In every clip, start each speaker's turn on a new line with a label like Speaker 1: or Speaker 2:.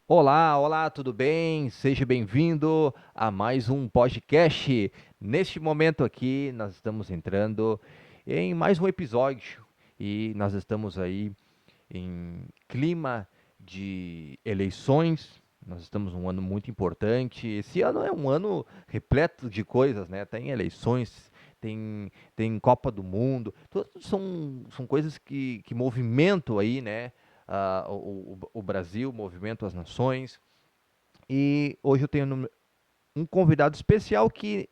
Speaker 1: Olá, olá, tudo bem? Seja bem-vindo a mais um podcast. Neste momento aqui, nós estamos entrando em mais um episódio e nós estamos aí em clima de eleições. Nós estamos num ano muito importante. Esse ano é um ano repleto de coisas, né? Tem eleições, tem Copa do Mundo. Tudo são coisas que movimentam aí, né? O Brasil, movimento as nações. E hoje eu tenho um convidado especial que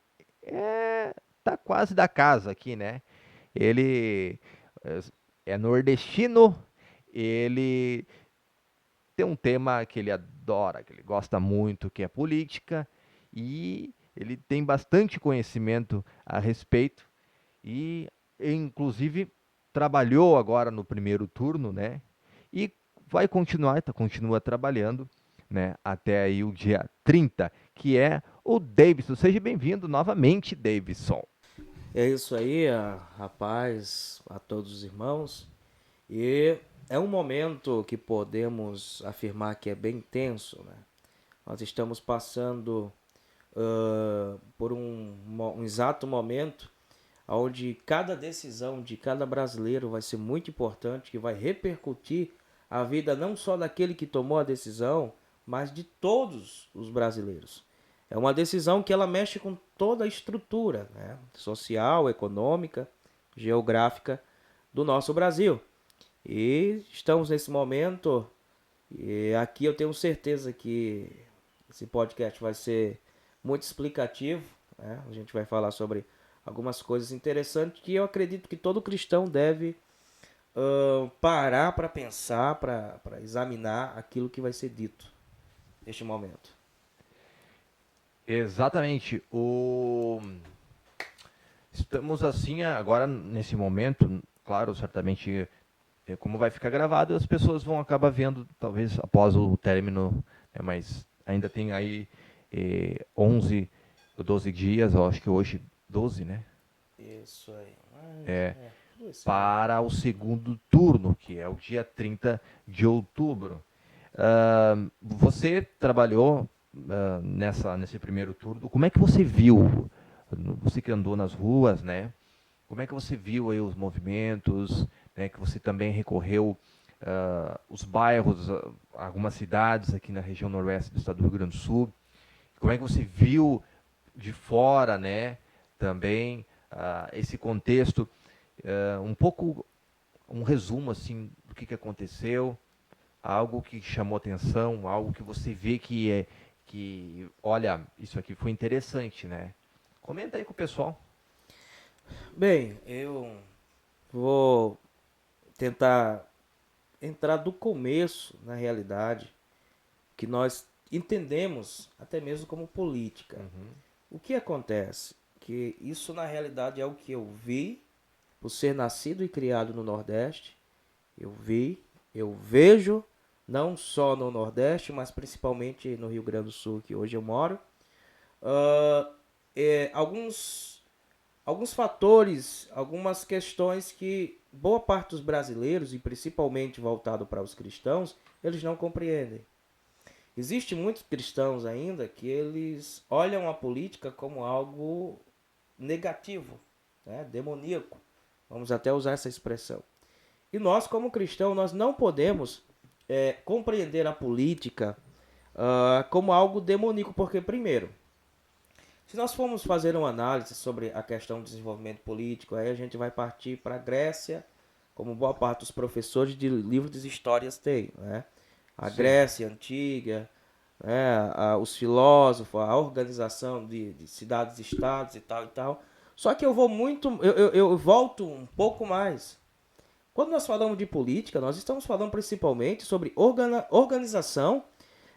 Speaker 1: tá quase da casa aqui, né? Ele é é nordestino, ele tem um tema que ele adora, que ele gosta muito, que é política, e ele tem bastante conhecimento a respeito, e inclusive trabalhou agora no primeiro turno, né? E vai continuar, continua trabalhando, né? Até aí o dia 30, que é o Davidson. Seja bem-vindo novamente, Davidson.
Speaker 2: É isso aí, rapaz, a todos os irmãos. E é um momento que podemos afirmar que é bem tenso, né? Nós estamos passando por um exato momento onde cada decisão de cada brasileiro vai ser muito importante, que vai repercutir a vida não só daquele que tomou a decisão, mas de todos os brasileiros. É uma decisão que ela mexe com toda a estrutura, né, social, econômica, geográfica do nosso Brasil. E estamos nesse momento, e aqui eu tenho certeza que esse podcast vai ser muito explicativo, né? A gente vai falar sobre algumas coisas interessantes que eu acredito que todo cristão deve parar para pensar, para examinar aquilo que vai ser dito neste momento.
Speaker 1: Exatamente. Estamos assim agora nesse momento, claro, certamente como vai ficar gravado, as pessoas vão acabar vendo talvez após o término, né, mas ainda tem aí 11 ou 12 dias, eu acho que hoje 12, né?
Speaker 2: Isso aí. Tudo isso aí.
Speaker 1: Para o segundo turno, que é o dia 30 de outubro. Você trabalhou nesse primeiro turno. Como é que você viu? Você que andou nas ruas, né? Como é que você viu aí os movimentos, né, que você também recorreu os bairros, algumas cidades aqui na região noroeste do estado do Rio Grande do Sul? Como é que você viu de fora, né, também esse contexto, um pouco um resumo assim do que aconteceu, algo que chamou atenção, algo que você vê que olha, isso aqui foi interessante, né? Comenta aí com o pessoal.
Speaker 2: Bem, eu vou tentar entrar do começo, na realidade, que nós entendemos até mesmo como política.
Speaker 1: Uhum.
Speaker 2: O que acontece? Que isso na realidade é o que eu vi por ser nascido e criado no Nordeste. Eu vi, eu vejo, não só no Nordeste, mas principalmente no Rio Grande do Sul, que hoje eu moro. Uh, alguns fatores, algumas questões que boa parte dos brasileiros, e principalmente voltado para os cristãos, eles não compreendem. Existem muitos cristãos ainda que eles olham a política como algo negativo, né? Demoníaco. Vamos até usar essa expressão. E nós, como cristãos, nós não podemos compreender a política como algo demoníaco, porque, primeiro, se nós formos fazer uma análise sobre a questão do desenvolvimento político, aí a gente vai partir para a Grécia, como boa parte dos professores de livros de histórias têm, né? A
Speaker 1: Sim.
Speaker 2: Grécia antiga, né? Os filósofos, a organização de cidades-estados e tal e tal. Só que eu vou muito, eu volto um pouco mais. Quando nós falamos de política, nós estamos falando principalmente sobre organização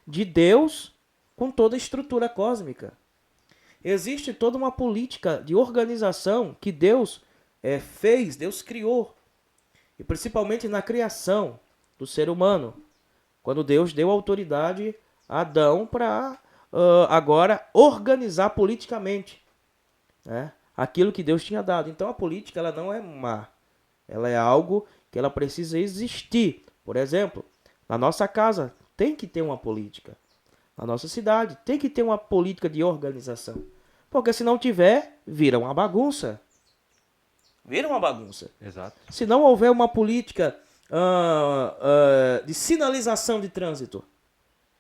Speaker 2: de Deus com toda a estrutura cósmica. Existe toda uma política de organização que Deus fez, Deus criou. E principalmente na criação do ser humano. Quando Deus deu autoridade a Adão para agora organizar politicamente, né, aquilo que Deus tinha dado. Então a política ela não é má. Ela é algo que ela precisa existir. Por exemplo, na nossa casa tem que ter uma política. Na nossa cidade tem que ter uma política de organização. Porque se não tiver, vira uma bagunça. Vira uma bagunça.
Speaker 1: Exato.
Speaker 2: Se não houver uma política de sinalização de trânsito,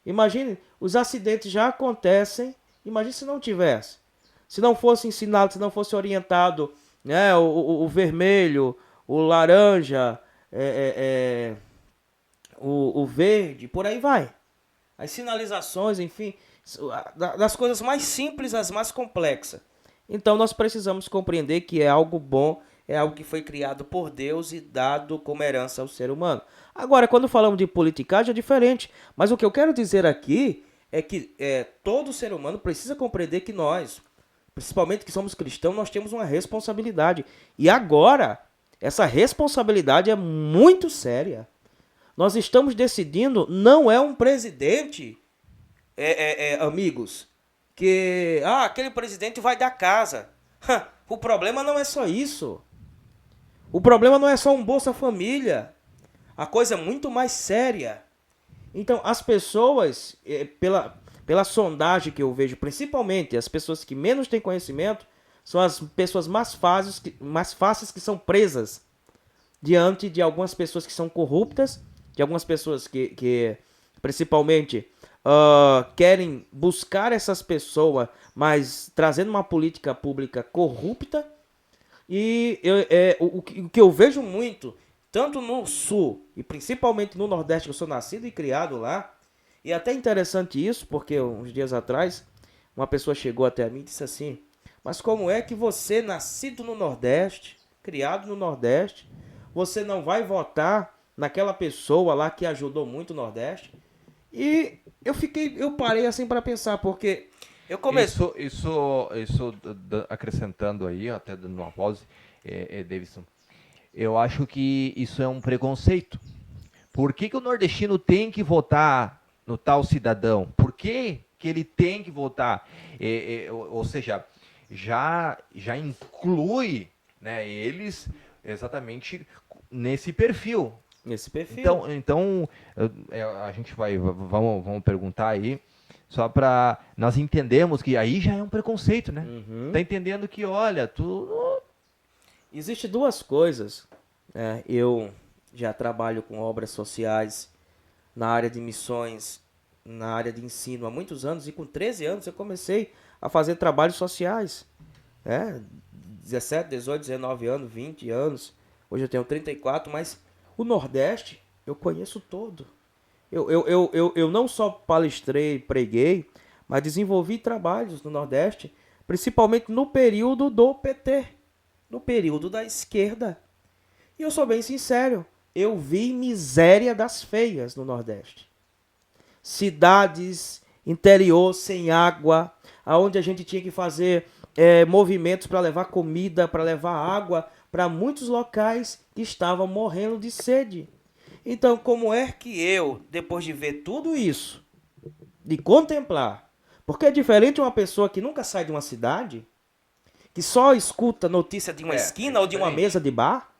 Speaker 2: imagine, os acidentes já acontecem, imagine se não tivesse. Se não fosse ensinado, se não fosse orientado, né, o vermelho, o laranja, o verde, por aí vai. As sinalizações, enfim, das coisas mais simples às mais complexas. Então nós precisamos compreender que é algo bom, é algo que foi criado por Deus e dado como herança ao ser humano. Agora, quando falamos de politicagem é diferente, mas o que eu quero dizer aqui é que todo ser humano precisa compreender que nós, principalmente que somos cristãos, nós temos uma responsabilidade. E agora, essa responsabilidade é muito séria. Nós estamos decidindo, não é um presidente, amigos, que aquele presidente vai dar casa. O problema não é só isso. O problema não é só um Bolsa Família. A coisa é muito mais séria. Então, as pessoas, pela sondagem que eu vejo, principalmente as pessoas que menos têm conhecimento, são as pessoas mais fáceis que são presas diante de algumas pessoas que são corruptas, de algumas pessoas que principalmente querem buscar essas pessoas, mas trazendo uma política pública corrupta. E o que eu vejo muito, tanto no Sul e principalmente no Nordeste, que eu sou nascido e criado lá, e até interessante isso, porque uns dias atrás uma pessoa chegou até mim e disse assim: mas como é que você, nascido no Nordeste, criado no Nordeste, você não vai votar naquela pessoa lá que ajudou muito o Nordeste? E eu parei assim para pensar, porque eu comecei...
Speaker 1: Acrescentando aí, até dando uma pause, Davidson, eu acho que isso é um preconceito. Por que o nordestino tem que votar no tal cidadão? Por que ele tem que votar? Ou seja, já inclui, né, eles exatamente nesse perfil. Então a gente vamos perguntar aí, só para nós entendermos que aí já é um preconceito, né?
Speaker 2: Uhum.
Speaker 1: Tá entendendo que, olha,
Speaker 2: Existe duas coisas. Eu já trabalho com obras sociais na área de missões, na área de ensino há muitos anos, e com 13 anos eu comecei a fazer trabalhos sociais. 17, 18, 19 anos, 20 anos. Hoje eu tenho 34, mas o Nordeste eu conheço todo. Eu não só palestrei, preguei, mas desenvolvi trabalhos no Nordeste, principalmente no período do PT, no período da esquerda. E eu sou bem sincero, eu vi miséria das feias no Nordeste. Cidades, interior sem água, aonde a gente tinha que fazer movimentos para levar comida, para levar água para muitos locais que estavam morrendo de sede. Então, como é que eu, depois de ver tudo isso, de contemplar, porque é diferente uma pessoa que nunca sai de uma cidade, que só escuta notícia de uma esquina ou de uma mesa de bar,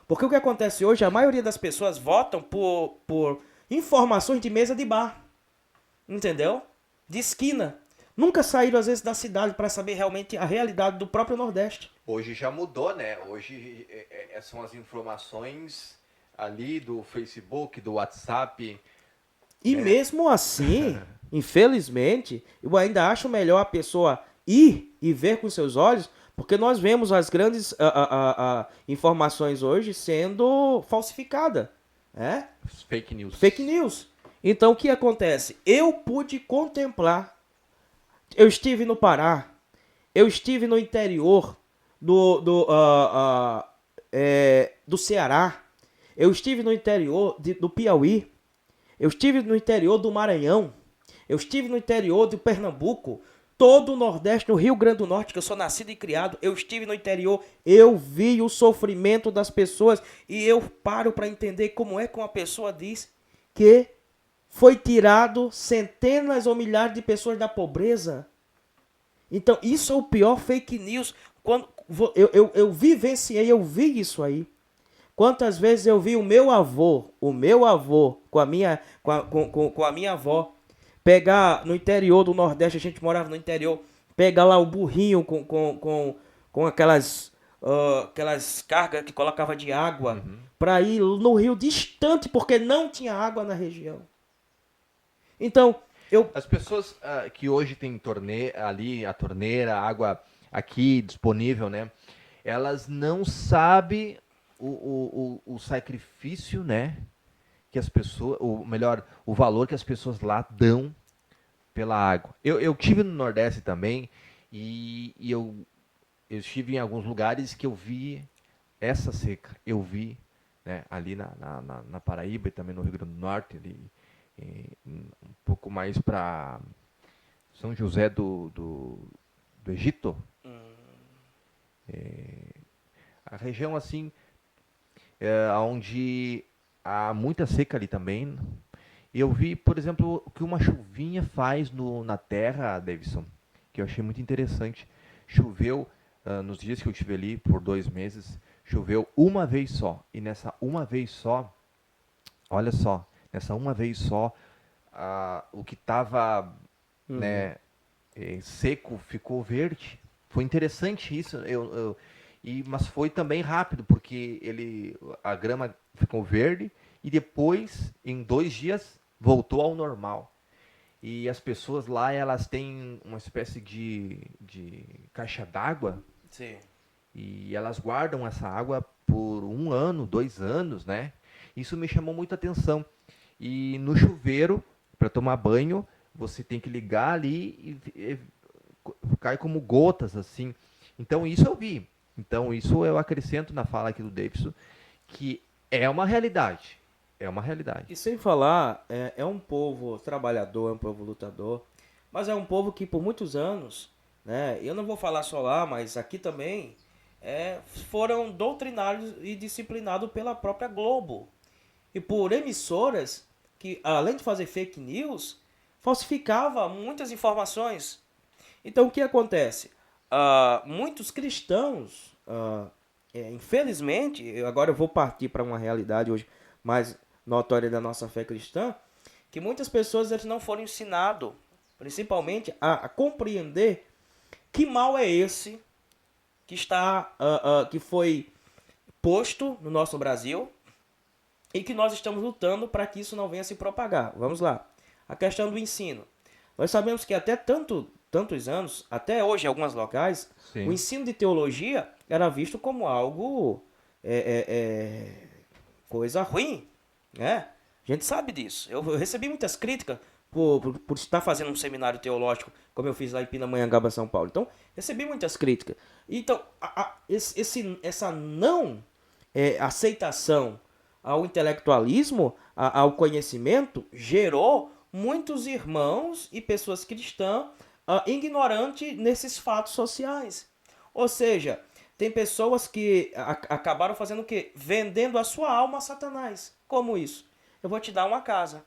Speaker 2: porque o que acontece hoje, a maioria das pessoas votam por informações de mesa de bar, entendeu? De esquina. Nunca saíram, às vezes, da cidade para saber realmente a realidade do próprio Nordeste.
Speaker 1: Hoje já mudou, né? Hoje são as informações ali do Facebook, do WhatsApp.
Speaker 2: E mesmo assim, infelizmente, eu ainda acho melhor a pessoa ir e ver com seus olhos, porque nós vemos as grandes informações hoje sendo falsificadas.
Speaker 1: Fake news.
Speaker 2: Fake news. Então, o que acontece? Eu pude contemplar. Eu estive no Pará. Eu estive no interior do Ceará. Eu estive no interior do Piauí. Eu estive no interior do Maranhão. Eu estive no interior de Pernambuco. Todo o Nordeste, no Rio Grande do Norte, que eu sou nascido e criado, eu estive no interior, eu vi o sofrimento das pessoas e eu paro para entender como é que uma pessoa diz que foi tirado centenas ou milhares de pessoas da pobreza. Então, isso é o pior fake news. Quando eu vivenciei, eu vi isso aí. Quantas vezes eu vi o meu avô com a minha avó, pegar no interior do Nordeste, a gente morava no interior, pegar lá o burrinho com aquelas cargas que colocava de água
Speaker 1: Uhum.
Speaker 2: para ir no rio distante, porque não tinha água na região. Então, eu.
Speaker 1: As pessoas que hoje têm ali a torneira, a água aqui disponível, né? Elas não sabem o sacrifício, né? Que as pessoas, ou melhor, o valor que as pessoas lá dão pela água. Eu estive no Nordeste também e eu estive em alguns lugares que eu vi essa seca. Eu vi, né, ali na Paraíba e também no Rio Grande do Norte, ali, um pouco mais para São José do Egito. A região assim, onde há muita seca ali também. Eu vi, por exemplo, o que uma chuvinha faz na terra, Davidson, que eu achei muito interessante. Choveu, nos dias que eu estive ali, por 2 meses, choveu uma vez só. E nessa uma vez só, olha só, nessa uma vez só, o que estava,
Speaker 2: Uhum.
Speaker 1: né, seco ficou verde. Foi interessante isso. Mas foi também rápido, porque a grama ficou verde e depois, em 2 dias, voltou ao normal. E as pessoas lá, elas têm uma espécie de caixa d'água
Speaker 2: Sim.
Speaker 1: e elas guardam essa água por 1 ano, 2 anos, né? Isso me chamou muita atenção. E no chuveiro, para tomar banho, você tem que ligar ali e cai como gotas, assim. Então isso eu vi. Então isso eu acrescento na fala aqui do Davidson, que é uma realidade. É uma realidade.
Speaker 2: E sem falar, é um povo trabalhador, é um povo lutador, mas é um povo que por muitos anos, né, eu não vou falar só lá, mas aqui também, foram doutrinados e disciplinados pela própria Globo e por emissoras que, além de fazer fake news, falsificava muitas informações. Então o que acontece? Muitos cristãos, infelizmente, agora eu vou partir para uma realidade hoje mais notória da nossa fé cristã, que muitas pessoas eles não foram ensinados, principalmente, a compreender que mal é esse que foi posto no nosso Brasil e que nós estamos lutando para que isso não venha se propagar. Vamos lá. A questão do ensino. Nós sabemos que até tantos anos, até hoje em alguns locais, o
Speaker 1: Sim.
Speaker 2: ensino de teologia era visto como algo é, é, é, coisa ruim, né? A gente sabe disso. Eu recebi muitas críticas por estar fazendo um seminário teológico, como eu fiz lá em Pindamonhangaba, São Paulo. Então, recebi muitas críticas. Então, essa não aceitação ao intelectualismo, ao conhecimento, gerou muitos irmãos e pessoas cristãs ignorantes nesses fatos sociais. Ou seja, tem pessoas que acabaram fazendo o quê? Vendendo a sua alma a Satanás. Como isso? Eu vou te dar uma casa.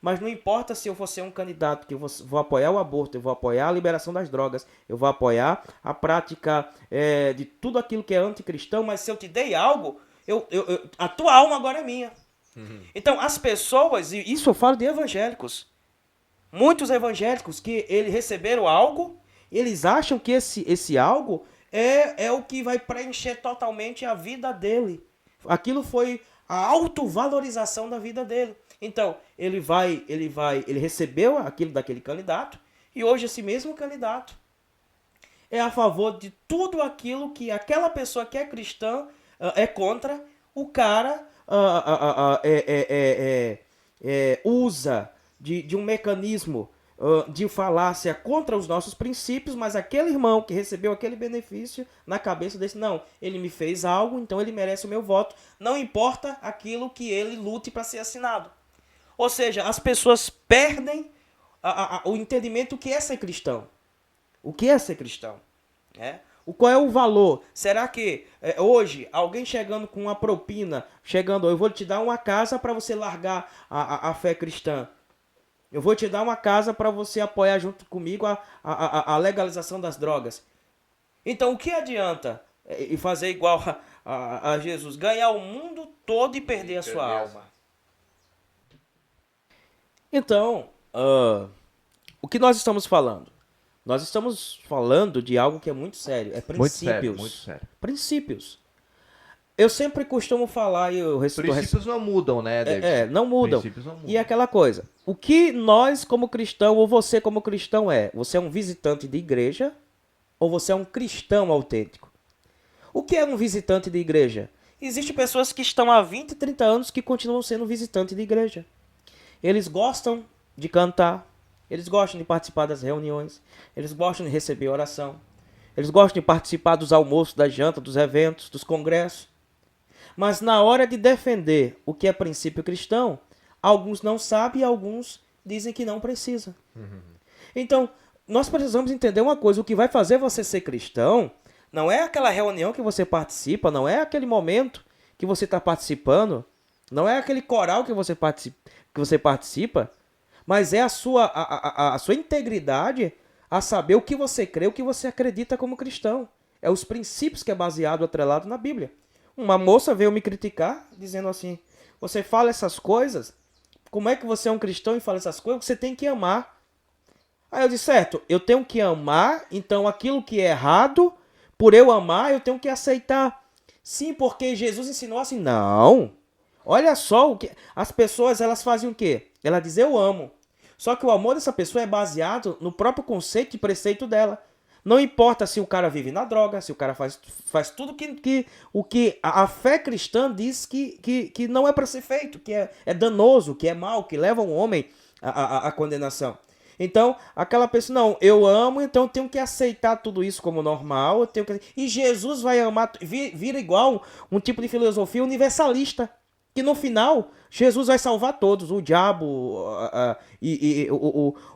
Speaker 2: Mas não importa se eu for ser um candidato que eu vou apoiar o aborto, eu vou apoiar a liberação das drogas, eu vou apoiar a prática de tudo aquilo que é anticristão, mas se eu te dei algo, a tua alma agora é minha.
Speaker 1: Uhum.
Speaker 2: Então, as pessoas, e isso eu falo de evangélicos, muitos evangélicos que eles receberam algo, eles acham que esse algo é o que vai preencher totalmente a vida dele. Aquilo foi a autovalorização da vida dele. Então, ele recebeu aquilo daquele candidato e hoje esse mesmo candidato é a favor de tudo aquilo que aquela pessoa que é cristã é contra. O cara usa de um mecanismo de falácia contra os nossos princípios, mas aquele irmão que recebeu aquele benefício na cabeça desse, não, ele me fez algo, então ele merece o meu voto, não importa aquilo que ele lute para ser assinado. Ou seja, as pessoas perdem o entendimento do que é ser cristão. O que é ser cristão? Qual é o valor? Será que hoje alguém chegando com uma propina, chegando, eu vou te dar uma casa para você largar a fé cristã. Eu vou te dar uma casa para você apoiar junto comigo a legalização das drogas. Então o que adianta fazer igual a Jesus? Ganhar o mundo todo e perder a sua
Speaker 1: perder
Speaker 2: alma. Então, o que nós estamos falando? Nós estamos falando de algo que é muito sério. É
Speaker 1: Muito sério, muito
Speaker 2: princípios.
Speaker 1: sério.
Speaker 2: Princípios. Eu sempre costumo falar e eu
Speaker 1: Princípios não mudam, né, Davidson?
Speaker 2: não mudam.
Speaker 1: Princípios não
Speaker 2: E é
Speaker 1: mudam.
Speaker 2: aquela coisa. O que nós, como cristão, ou você, como cristão, é? Você é um visitante de igreja ou você é um cristão autêntico? O que é um visitante de igreja? Existem pessoas que estão há 20, 30 anos que continuam sendo visitantes de igreja. Eles gostam de cantar, eles gostam de participar das reuniões, eles gostam de receber oração, eles gostam de participar dos almoços, das jantas, dos eventos, dos congressos. Mas na hora de defender o que é princípio cristão, alguns não sabem e alguns dizem que não precisa. Então, nós precisamos entender uma coisa: o que vai fazer você ser cristão não é aquela reunião que você participa, não é aquele momento que você está participando, não é aquele coral que você participa, mas é a sua integridade a saber o que você crê, o que você acredita como cristão. É os princípios que é baseado, atrelado na Bíblia. Uma moça veio me criticar, dizendo assim: você fala essas coisas? Como é que você é um cristão e fala essas coisas? Você tem que amar. Aí eu disse: certo, eu tenho que amar, então aquilo que é errado, por eu amar, eu tenho que aceitar. Sim, porque Jesus ensinou assim. Não. Olha só o que as pessoas, elas fazem o quê? Ela diz: eu amo. Só que o amor dessa pessoa é baseado no próprio conceito e preceito dela. Não importa se o cara vive na droga, se o cara faz tudo o que a fé cristã diz que não é para ser feito, que é danoso, que é mal, que leva um homem à condenação. Então, aquela pessoa, não, eu amo, então eu tenho que aceitar tudo isso como normal. E Jesus vai amar, vira igual um tipo de filosofia universalista. Que no final, Jesus vai salvar todos. O diabo,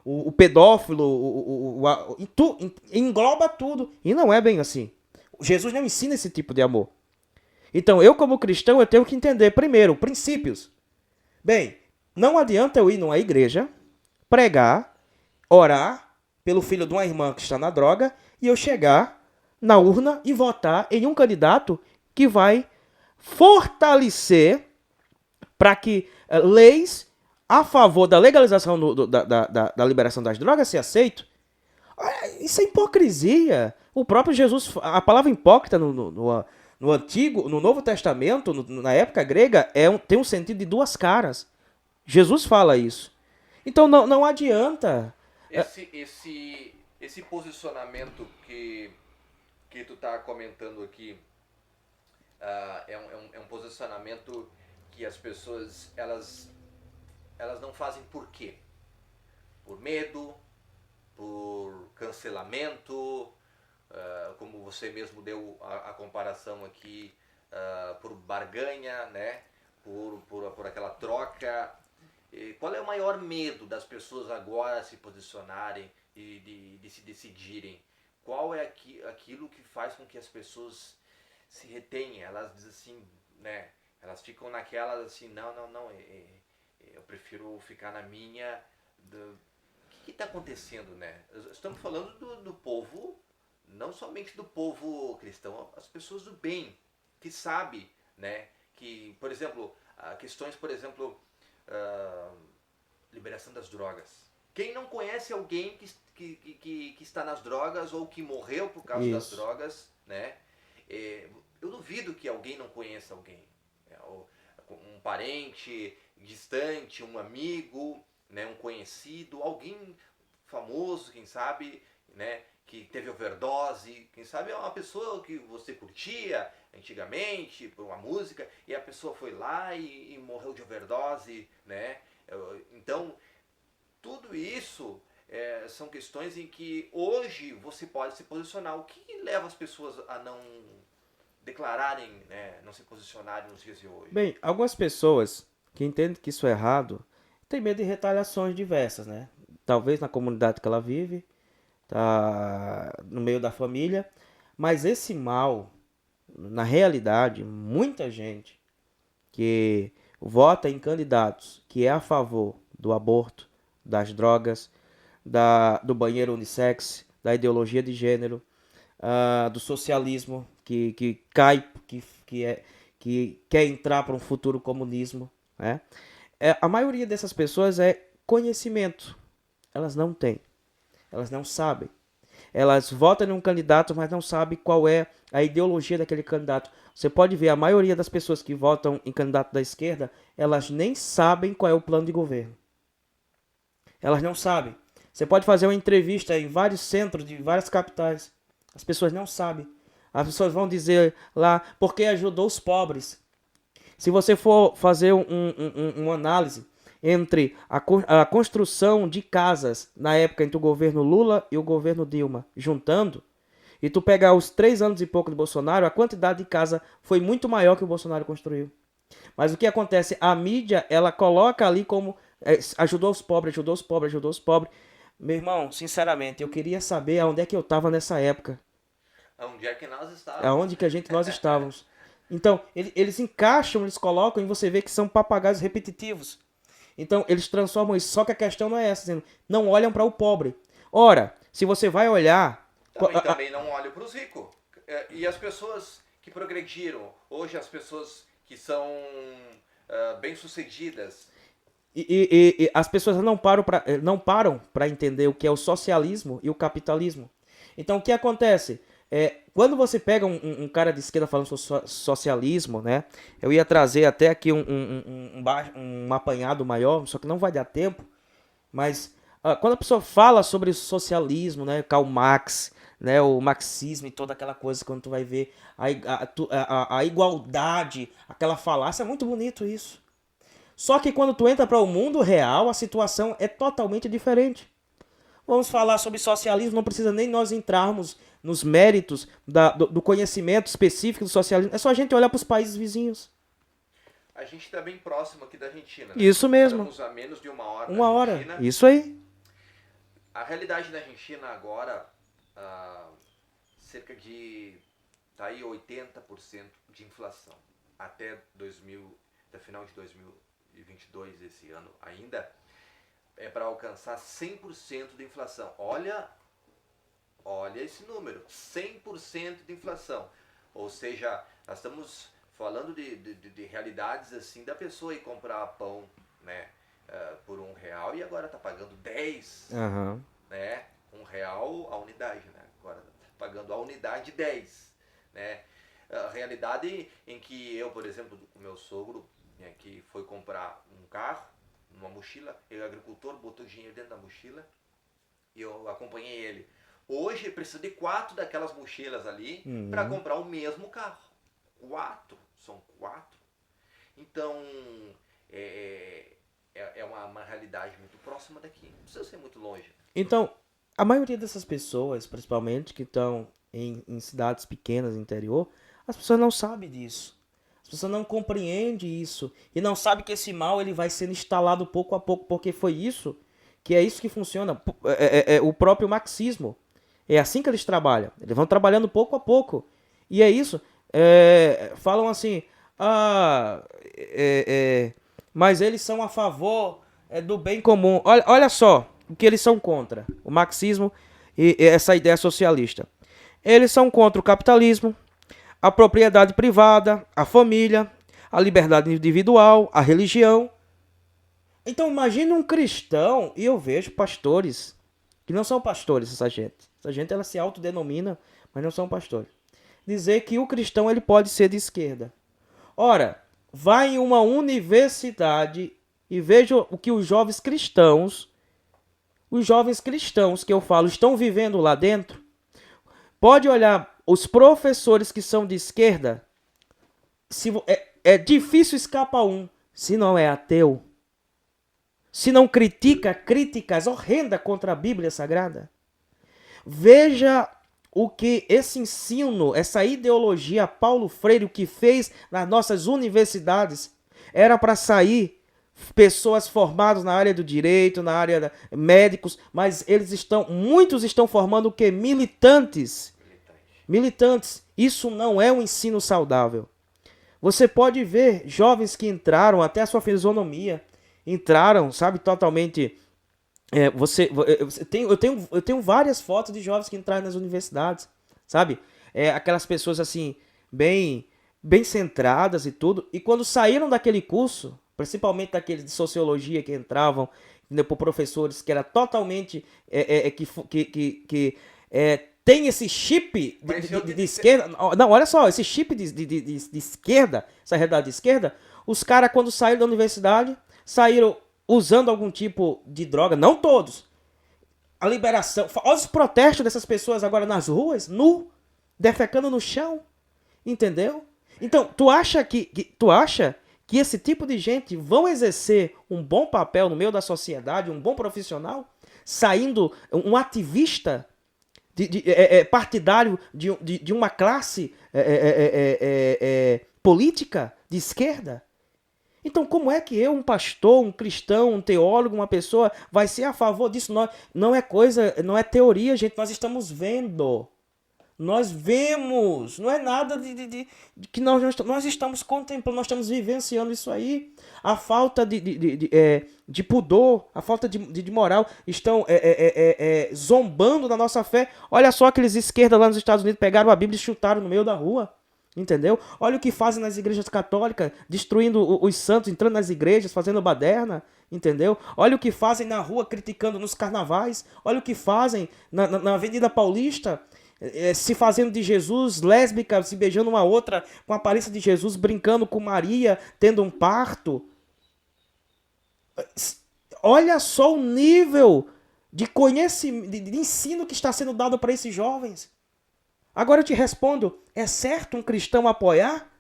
Speaker 2: o pedófilo, engloba tudo. E não é bem assim. Jesus não ensina esse tipo de amor. Então, eu como cristão, eu tenho que entender, primeiro, princípios. Bem, não adianta eu ir numa igreja, pregar, orar pelo filho de uma irmã que está na droga e eu chegar na urna e votar em um candidato que vai fortalecer para que leis a favor da legalização da liberação das drogas se aceitem. Isso é hipocrisia. O próprio Jesus, a palavra hipócrita no Antigo, no Novo Testamento, na época grega, tem um sentido de duas caras. Jesus fala isso. Então não adianta.
Speaker 1: Esse posicionamento que tu tá comentando aqui, é um posicionamento que as pessoas, elas não fazem por quê? Por medo, por cancelamento, como você mesmo deu a comparação aqui, por barganha, né? Por aquela troca. E qual é o maior medo das pessoas agora se posicionarem e de se decidirem? Qual é aquilo que faz com que as pessoas se retenham? Elas dizem assim, né? Elas ficam naquelas assim, não, eu prefiro ficar na minha. O que está acontecendo, né? Estamos falando do povo, não somente do povo cristão, as pessoas do bem, que sabe, né? Que, por exemplo, questões, por exemplo, liberação das drogas. Quem não conhece alguém que está nas drogas ou que morreu por causa das drogas, né? Eu duvido que alguém não conheça alguém. Um parente distante, um amigo, né, um conhecido, alguém famoso, quem sabe, né, que teve overdose, quem sabe é uma pessoa que você curtia antigamente por uma música e a pessoa foi lá e morreu de overdose, né? Então, tudo isso são questões em que hoje você pode se posicionar. O que leva as pessoas a não declararem, né, não se posicionarem nos dias de hoje?
Speaker 2: Bem, algumas pessoas que entendem que isso é errado têm medo de retaliações diversas, né? Talvez na comunidade que ela vive, tá no meio da família, mas esse mal, na realidade, muita gente que vota em candidatos que é a favor do aborto, das drogas, do banheiro unissex, da ideologia de gênero, do socialismo que cai, que quer entrar para um futuro comunismo, né? A maioria dessas pessoas é conhecimento. Elas não têm. Elas não sabem. Elas votam em um candidato, mas não sabem qual é a ideologia daquele candidato. Você pode ver, a maioria das pessoas que votam em candidato da esquerda, elas nem sabem qual é o plano de governo. Elas não sabem. Você pode fazer uma entrevista em vários centros de várias capitais. As pessoas não sabem. As pessoas vão dizer lá, porque ajudou os pobres. Se você for fazer uma análise entre a construção de casas na época entre o governo Lula e o governo Dilma, juntando, e tu pegar os 3 anos e pouco do Bolsonaro, a quantidade de casa foi muito maior que o Bolsonaro construiu. Mas o que acontece? A mídia, ela coloca ali como ajudou os pobres, ajudou os pobres, ajudou os pobres. Meu irmão, sinceramente, eu queria saber aonde é que eu estava nessa época.
Speaker 1: Aonde é que nós estávamos?
Speaker 2: Aonde que nós estávamos. Então, eles encaixam, eles colocam e você vê que são papagaios repetitivos. Então, eles transformam isso. Só que a questão não é essa, dizendo, não olham para o pobre. Ora, se você vai olhar...
Speaker 1: Também não olham para os ricos. E as pessoas que progrediram, hoje as pessoas que são bem-sucedidas.
Speaker 2: E as pessoas não param para entender o que é o socialismo e o capitalismo. Então, o que acontece? Quando você pega um cara de esquerda falando sobre socialismo, né? Eu ia trazer até aqui um apanhado maior, só que não vai dar tempo. Mas quando a pessoa fala sobre socialismo, né? Karl Marx, né? O marxismo e toda aquela coisa, quando tu vai ver a igualdade, aquela falácia, é muito bonito isso. Só que quando tu entra para o mundo real, a situação é totalmente diferente. Vamos falar sobre socialismo, não precisa nem nós entrarmos nos méritos do conhecimento específico do socialismo. É só a gente olhar para os países vizinhos.
Speaker 1: A gente está bem próximo aqui da Argentina.
Speaker 2: Né? Isso mesmo.
Speaker 1: Estamos a menos de 1 hora
Speaker 2: da Argentina. Isso aí.
Speaker 1: A realidade da Argentina agora, cerca de tá aí 80% de inflação. Até final de 2022, esse ano ainda, é para alcançar 100% de inflação. Olha esse número, 100% de inflação. Ou seja, nós estamos falando de realidades assim, da pessoa ir comprar pão, né, por R$1 e agora está pagando 10, né, R$1 a unidade, né, agora está pagando a unidade 10, né. A realidade em que eu, por exemplo, com meu sogro, né, que foi comprar um carro, uma mochila, ele é agricultor, botou dinheiro dentro da mochila e eu acompanhei ele. Hoje precisa de 4 daquelas mochilas ali para comprar o mesmo carro. 4, são 4. Então é uma realidade muito próxima daqui, não precisa ser muito longe.
Speaker 2: Então, a maioria dessas pessoas, principalmente que estão em cidades pequenas, interior, as pessoas não sabem disso. As pessoas não compreendem isso. E não sabem que esse mal ele vai sendo instalado pouco a pouco. Porque foi isso, que é isso que funciona. O próprio marxismo. É assim que eles trabalham. Eles vão trabalhando pouco a pouco. E é isso. Falam assim, mas eles são a favor do bem comum. Olha só o que eles são contra. O marxismo e essa ideia socialista. Eles são contra o capitalismo, a propriedade privada, a família, a liberdade individual, a religião. Então imagine um cristão, e eu vejo pastores, que não são pastores essa gente. Essa gente ela se autodenomina, mas não são pastores. Dizer que o cristão ele pode ser de esquerda. Ora, vai em uma universidade e veja o que os jovens cristãos que eu falo, estão vivendo lá dentro. Pode olhar os professores que são de esquerda, é difícil escapar um, se não é ateu, se não critica críticas horrendas contra a Bíblia Sagrada. Veja o que esse ensino, essa ideologia Paulo Freire, o que fez nas nossas universidades, era para sair pessoas formadas na área do direito, na área de médicos, mas muitos estão formando o que? Militantes. Isso não é um ensino saudável. Você pode ver jovens que entraram, até a sua fisionomia, entraram, sabe, totalmente... eu tenho várias fotos de jovens que entraram nas universidades, sabe? Aquelas pessoas assim, bem bem centradas e tudo. E quando saíram daquele curso, principalmente daqueles de sociologia que entravam, entendeu, por professores que era totalmente tem esse chip de esquerda. Não, olha só, esse chip de esquerda, essa realidade de esquerda, os caras, quando saíram da universidade, saíram usando algum tipo de droga, não todos. A liberação. Olha os protestos dessas pessoas agora nas ruas, nu, defecando no chão. Entendeu? Então, tu acha que esse tipo de gente vão exercer um bom papel no meio da sociedade, um bom profissional, saindo um ativista partidário de uma classe política de esquerda? Então, como é que eu, um pastor, um cristão, um teólogo, uma pessoa, vai ser a favor disso? Não é coisa, não é teoria, gente. Nós estamos vendo. Nós vemos. Não é nada que nós estamos contemplando, nós estamos vivenciando isso aí. A falta de pudor, a falta de moral, estão zombando da nossa fé. Olha só aqueles esquerdas lá nos Estados Unidos, pegaram a Bíblia e chutaram no meio da rua. Entendeu? Olha o que fazem nas igrejas católicas, destruindo os santos, entrando nas igrejas, fazendo baderna. Entendeu? Olha o que fazem na rua, criticando nos carnavais. Olha o que fazem na Avenida Paulista, se fazendo de Jesus, lésbica, se beijando uma outra com a aparência de Jesus, brincando com Maria, tendo um parto. Olha só o nível de conhecimento, de ensino que está sendo dado para esses jovens. Agora eu te respondo, é certo um cristão apoiar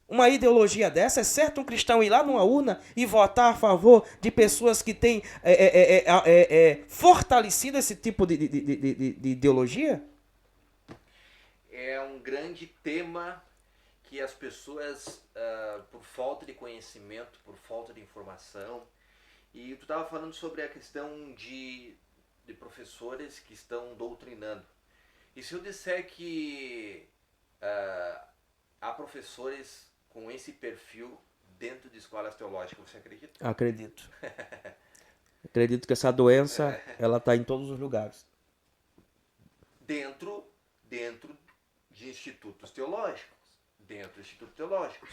Speaker 2: uma ideologia dessa? É certo um cristão ir lá numa urna e votar a favor de pessoas que têm fortalecido esse tipo de ideologia?
Speaker 1: É um grande tema que as pessoas, por falta de conhecimento, por falta de informação, e tu estava falando sobre a questão de professores que estão doutrinando. E se eu disser que há professores com esse perfil dentro de escolas teológicas, você acredita?
Speaker 2: Acredito. Acredito que essa doença, ela está em todos os lugares.
Speaker 1: Dentro de institutos teológicos. Dentro de institutos teológicos.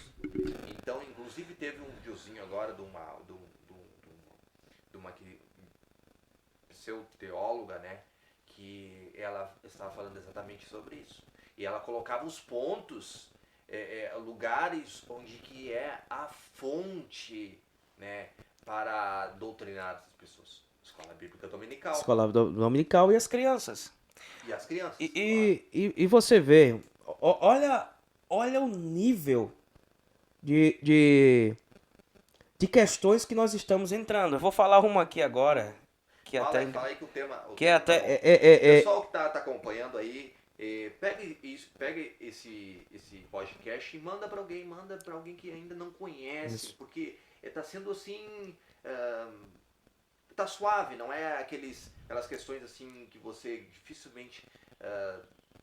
Speaker 1: Então, inclusive, teve um videozinho agora de uma pseudo-teóloga, né? Que ela estava falando exatamente sobre isso. E ela colocava os pontos, lugares onde que é a fonte, né, para doutrinar as pessoas. Escola Bíblica Dominical.
Speaker 2: Escola Dominical e as crianças.
Speaker 1: E as crianças.
Speaker 2: E você vê, olha o nível de questões que nós estamos entrando. Eu vou falar uma aqui agora.
Speaker 1: Fala aí que o tema... O
Speaker 2: pessoal
Speaker 1: que tá acompanhando aí, pegue esse podcast e manda para alguém que ainda não conhece, isso. Porque tá sendo assim, tá suave, não é aquelas questões assim que você dificilmente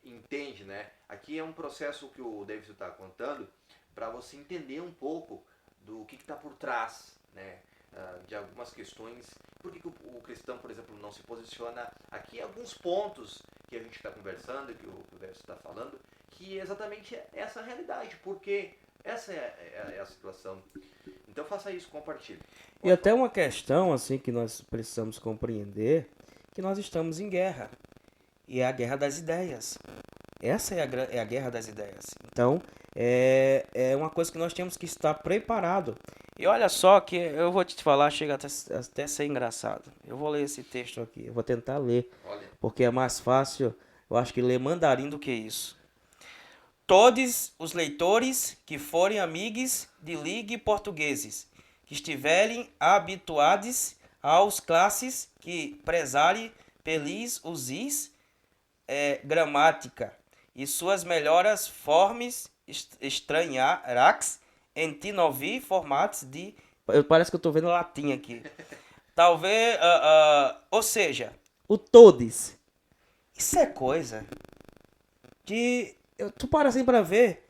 Speaker 1: entende, né? Aqui é um processo que o Davidson está contando para você entender um pouco do que está por trás, né? De algumas questões. Por que o cristão, por exemplo, não se posiciona aqui em alguns pontos que a gente está conversando, que o Davidson está falando, que é exatamente essa realidade, porque essa é a situação. Então faça isso, compartilhe.
Speaker 2: E até uma questão assim que nós precisamos compreender, que nós estamos em guerra. E é a guerra das ideias. Essa é a guerra das ideias. Então, é uma coisa que nós temos que estar preparado. E olha só que eu vou te falar, chega até ser engraçado. Eu vou ler esse texto aqui, eu vou tentar ler, porque é mais fácil, eu acho que ler mandarim do que isso. Todos os leitores que forem amigos de ligue portugueses, que estiverem habituados aos classes que prezarem pelis usis gramática e suas melhores formas estranharax em tinovi formatos de... Parece que eu estou vendo latim aqui. Talvez... ou seja, o todes. Isso é coisa que... Tu para assim para ver.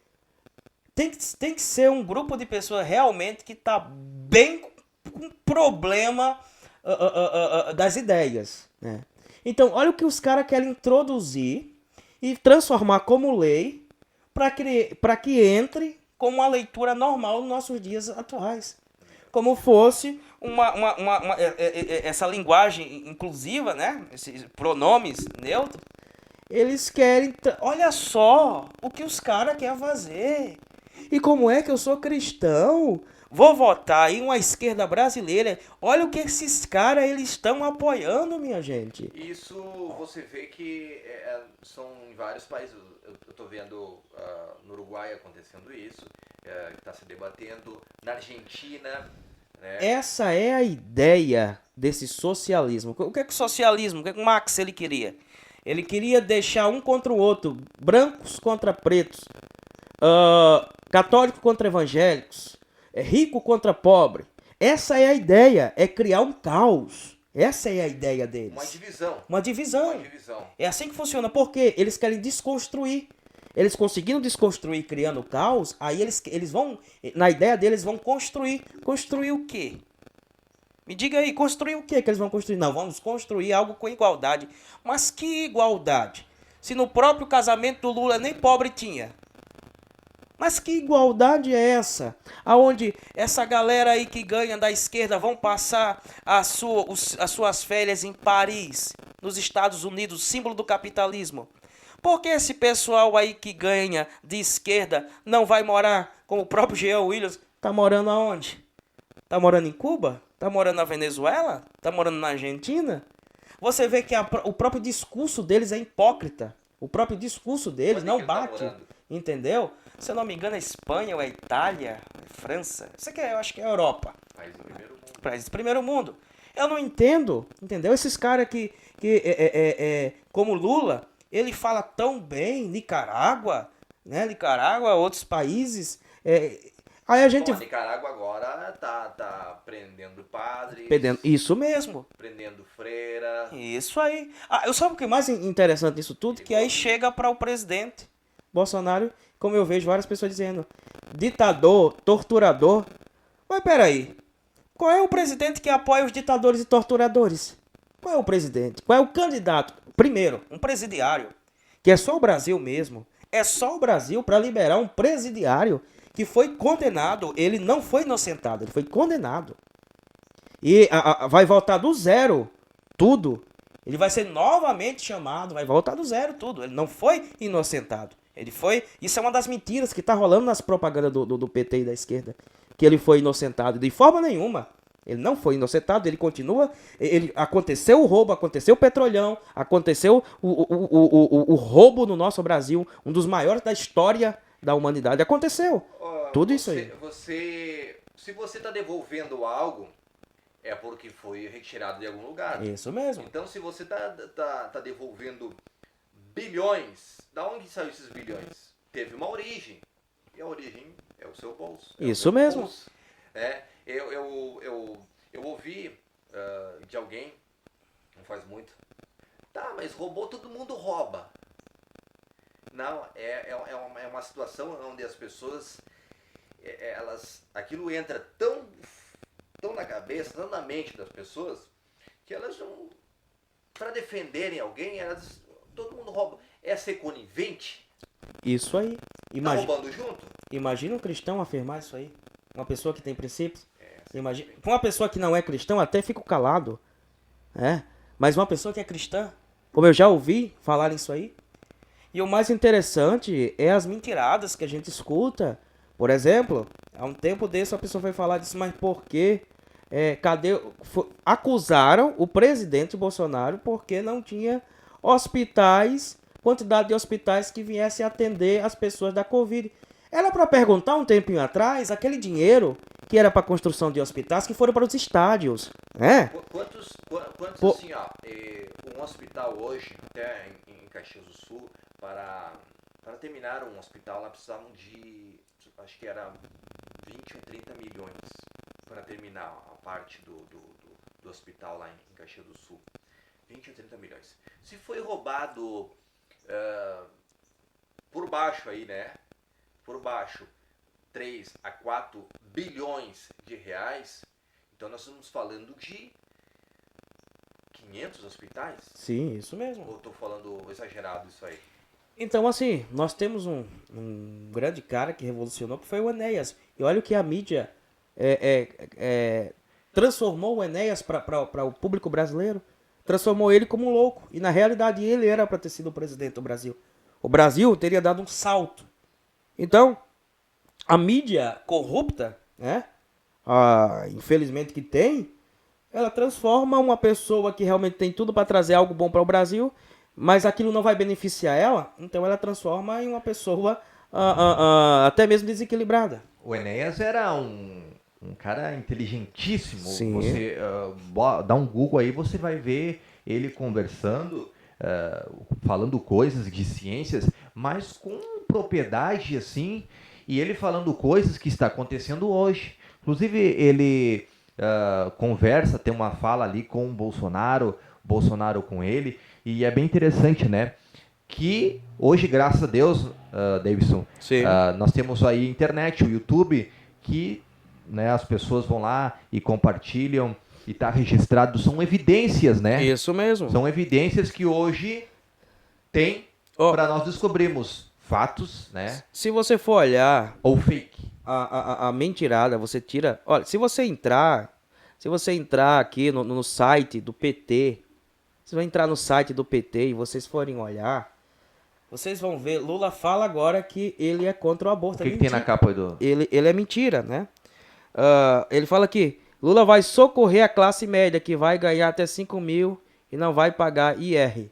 Speaker 2: Tem que ser um grupo de pessoas realmente que está bem com problema das ideias, né? Então, olha o que os caras querem introduzir e transformar como lei para que entre como uma leitura normal nos nossos dias atuais. Como fosse essa linguagem inclusiva, né? Esses pronomes neutros. Eles querem. Olha só o que os caras querem fazer. E como é que eu sou cristão? Vou votar aí uma esquerda brasileira. Olha o que esses caras eles estão apoiando, minha gente.
Speaker 1: Isso você vê que são em vários países. Eu estou vendo no Uruguai acontecendo isso, está se debatendo. Na Argentina, né?
Speaker 2: Essa é a ideia desse socialismo. O que é que o socialismo, o que é que o Marx ele queria? Ele queria deixar um contra o outro, brancos contra pretos, católicos contra evangélicos, rico contra pobre. Essa é a ideia, é criar um caos. Essa é a ideia deles.
Speaker 1: Uma divisão.
Speaker 2: Uma divisão.
Speaker 1: Uma divisão.
Speaker 2: É assim que funciona, porque eles querem desconstruir. Eles conseguindo desconstruir, criando caos, aí eles vão, na ideia deles, vão construir. Construir o quê? Me diga aí, construir o quê que eles vão construir? Não, vamos construir algo com igualdade. Mas que igualdade? Se no próprio casamento do Lula nem pobre tinha. Mas que igualdade é essa? Aonde essa galera aí que ganha da esquerda vão passar as suas férias em Paris, nos Estados Unidos, símbolo do capitalismo? Por que esse pessoal aí que ganha de esquerda não vai morar, como o próprio Jean Willis, tá morando aonde? Tá morando em Cuba? Tá morando na Venezuela? Tá morando na Argentina? Você vê que o próprio discurso deles é hipócrita. O próprio discurso deles não bate. Entendeu? Se eu não me engano, é Espanha ou é Itália, é França. Isso aqui eu acho que é Europa.
Speaker 1: País do primeiro mundo.
Speaker 2: País do primeiro mundo. Eu não entendo, entendeu? Esses caras que como Lula, ele fala tão bem, Nicarágua, né? Nicarágua, outros países. Aí a gente.
Speaker 1: Bom, a Nicarágua agora tá prendendo padres.
Speaker 2: Isso mesmo.
Speaker 1: Prendendo freira.
Speaker 2: Isso aí. Eu sabe o que é mais interessante disso tudo? Que aí chega para o presidente Bolsonaro, como eu vejo várias pessoas dizendo, ditador, torturador. Mas peraí, qual é o presidente que apoia os ditadores e torturadores? Qual é o presidente? Qual é o candidato? Primeiro, um presidiário, que é só o Brasil mesmo. É só o Brasil para liberar um presidiário que foi condenado. Ele não foi inocentado, ele foi condenado. E vai voltar do zero tudo. Ele vai ser novamente chamado, vai voltar do zero tudo. Ele não foi inocentado. Ele foi. Isso é uma das mentiras que tá rolando nas propagandas do PT e da esquerda. Que ele foi inocentado. De forma nenhuma. Ele não foi inocentado, ele continua. Aconteceu o roubo, aconteceu o petrolão, aconteceu o roubo no nosso Brasil, um dos maiores da história da humanidade. Aconteceu. Tudo isso aí.
Speaker 1: Se você tá devolvendo algo, é porque foi retirado de algum lugar.
Speaker 2: Isso mesmo.
Speaker 1: Então, se você tá devolvendo bilhões, da onde saiu esses bilhões? Teve uma origem. E a origem é o seu bolso.
Speaker 2: Isso mesmo.
Speaker 1: Bolso. Eu ouvi de alguém, não faz muito, tá, mas roubou, todo mundo rouba. Não, é uma situação onde as pessoas, aquilo entra tão na cabeça, tão na mente das pessoas, que elas não, para defenderem alguém, todo mundo rouba. É ser conivente?
Speaker 2: Isso aí.
Speaker 1: Tá roubando junto?
Speaker 2: Imagina um cristão afirmar isso aí. Uma pessoa que tem princípios. Imagina. Uma pessoa que não é cristão até fica calado. Mas uma pessoa que é cristã, como eu já ouvi falar isso aí. E o mais interessante é as mentiradas que a gente escuta. Por exemplo, há um tempo desse a pessoa foi falar disso, mas por quê? Acusaram o presidente Bolsonaro porque não tinha hospitais, quantidade de hospitais que viessem atender as pessoas da Covid. Era para perguntar um tempinho atrás, aquele dinheiro que era para construção de hospitais que foram para os estádios, né?
Speaker 1: Quantos assim, ó, um hospital hoje, até em Caxias do Sul, para terminar um hospital lá precisavam de, acho que era 20 ou 30 milhões para terminar a parte do hospital lá em Caxias do Sul. 20 ou 30 milhões. Se foi roubado por baixo aí, né? Por baixo, 3 a 4 bilhões de reais, então nós estamos falando de 500 hospitais?
Speaker 2: Sim, isso mesmo.
Speaker 1: Ou estou falando exagerado isso aí?
Speaker 2: Então, assim, nós temos um grande cara que revolucionou, que foi o Enéas. E olha o que a mídia é, transformou o Enéas para o público brasileiro. Transformou ele como um louco. E na realidade ele era para ter sido o presidente do Brasil. O Brasil teria dado um salto. Então, a mídia corrupta, né? Infelizmente que tem, ela transforma uma pessoa que realmente tem tudo para trazer algo bom para o Brasil, mas aquilo não vai beneficiar ela, então ela transforma em uma pessoa até mesmo desequilibrada.
Speaker 1: O Enéas era um cara inteligentíssimo.
Speaker 2: Sim.
Speaker 1: Você dá um Google aí, você vai ver ele conversando, falando coisas de ciências, mas com propriedade assim, e ele falando coisas que está acontecendo hoje. Inclusive, ele conversa, tem uma fala ali com o Bolsonaro com ele, e é bem interessante, né? Que hoje, graças a Deus, Davidson,
Speaker 2: Sim.
Speaker 1: nós temos aí internet, o YouTube, que, né, as pessoas vão lá e compartilham e está registrado. São evidências, né?
Speaker 2: Isso mesmo.
Speaker 1: São evidências que hoje tem
Speaker 2: Ó,
Speaker 1: para nós descobrirmos fatos, né?
Speaker 2: se você for olhar
Speaker 1: Ou fake.
Speaker 2: a mentirada, você tira. Olha, se você entrar aqui no site do PT, você vai entrar no site do PT e vocês forem olhar, vocês vão ver, Lula fala agora que ele é contra o
Speaker 1: O
Speaker 2: aborto. É
Speaker 1: que, que tem na
Speaker 2: mentira.
Speaker 1: capa aí do.
Speaker 2: Ele é mentira, né? Ele fala que Lula vai socorrer a classe média que vai ganhar até 5 mil e não vai pagar IR.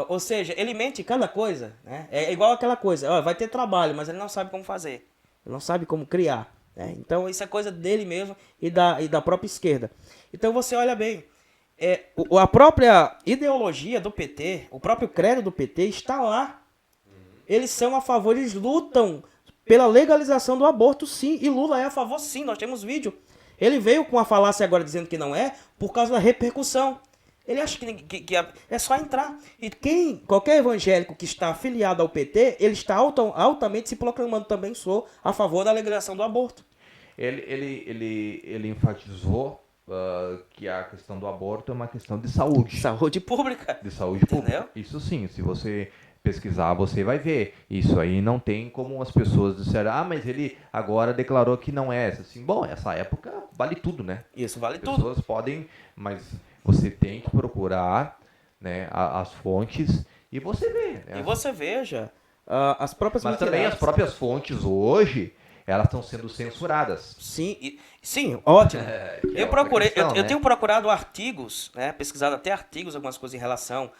Speaker 2: Ou seja, ele mente em cada coisa, né? É igual aquela coisa, ó, vai ter trabalho, mas ele não sabe como fazer. Ele não sabe como criar, né? Então isso é coisa dele mesmo e da própria esquerda. Então você olha bem, a própria ideologia do PT, o próprio credo do PT está lá. Eles são a favor, eles lutam pela legalização do aborto, sim. E Lula é a favor, sim. Nós temos vídeo. Ele veio com a falácia agora dizendo que não é por causa da repercussão. Ele acha que é só entrar. E qualquer evangélico que está afiliado ao PT, ele está altamente se proclamando também sou a favor da legalização do aborto.
Speaker 1: Ele enfatizou que a questão do aborto é uma questão de saúde.
Speaker 2: Saúde pública.
Speaker 1: De saúde
Speaker 2: Entendeu?
Speaker 1: pública. Isso sim, se você pesquisar, você vai ver. Isso aí não tem como as pessoas disserem, mas ele agora declarou que não é essa. Assim, bom, essa época vale tudo, né?
Speaker 2: Isso vale
Speaker 1: As
Speaker 2: tudo.
Speaker 1: pessoas podem, mas você tem que procurar, né, as fontes e você vê. Né?
Speaker 2: E você veja, as próprias
Speaker 1: Mas também as próprias fontes hoje, elas estão sendo censuradas.
Speaker 2: Sim, sim, ótimo.
Speaker 1: Que é
Speaker 2: Eu
Speaker 1: outra
Speaker 2: procurei,
Speaker 1: questão,
Speaker 2: eu
Speaker 1: né?
Speaker 2: tenho procurado artigos, né, pesquisado até artigos, algumas coisas em relação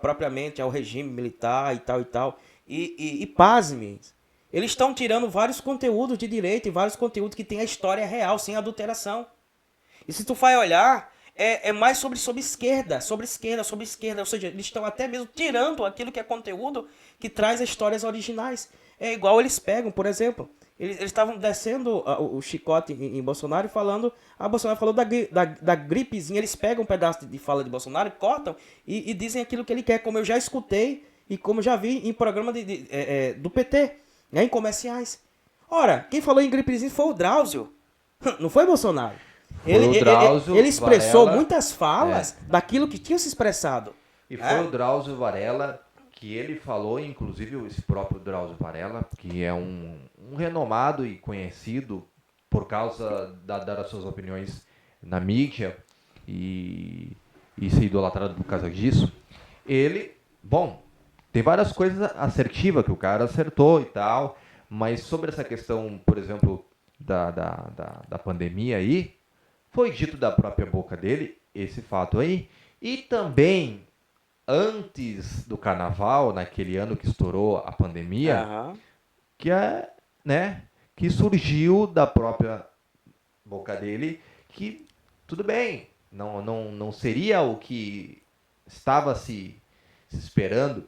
Speaker 2: propriamente ao regime militar e tal e tal. E pasme, eles estão tirando vários conteúdos de direito e vários conteúdos que têm a história real, sem adulteração. E se tu vai olhar, é mais sobre esquerda, sobre esquerda, sobre esquerda. Ou seja, eles estão até mesmo tirando aquilo que é conteúdo que traz as histórias originais. É igual eles pegam, por exemplo, eles estavam descendo o chicote em Bolsonaro e falando. A Bolsonaro falou da gripezinha. Eles pegam um pedaço de fala de Bolsonaro, cortam e dizem aquilo que ele quer, como eu já escutei e como já vi em programa do PT, né, em comerciais. Ora, quem falou em gripezinha foi o Drauzio, não foi Bolsonaro.
Speaker 1: Foi o Drauzio
Speaker 2: Ele expressou
Speaker 1: Varela,
Speaker 2: muitas falas daquilo que tinha se expressado.
Speaker 1: e foi
Speaker 2: Né?
Speaker 1: o Drauzio Varela que ele falou, inclusive esse próprio Drauzio Varela, que é um renomado e conhecido por causa das suas opiniões na mídia e ser idolatrado por causa disso. Ele, bom, tem várias coisas assertivas que o cara acertou e tal, mas sobre essa questão, por exemplo, da pandemia aí, foi dito da própria boca dele esse fato aí. E também, antes do carnaval, naquele ano que estourou a pandemia,
Speaker 2: Aham.
Speaker 1: que né, que surgiu da própria boca dele que tudo bem, não seria o que estava se esperando.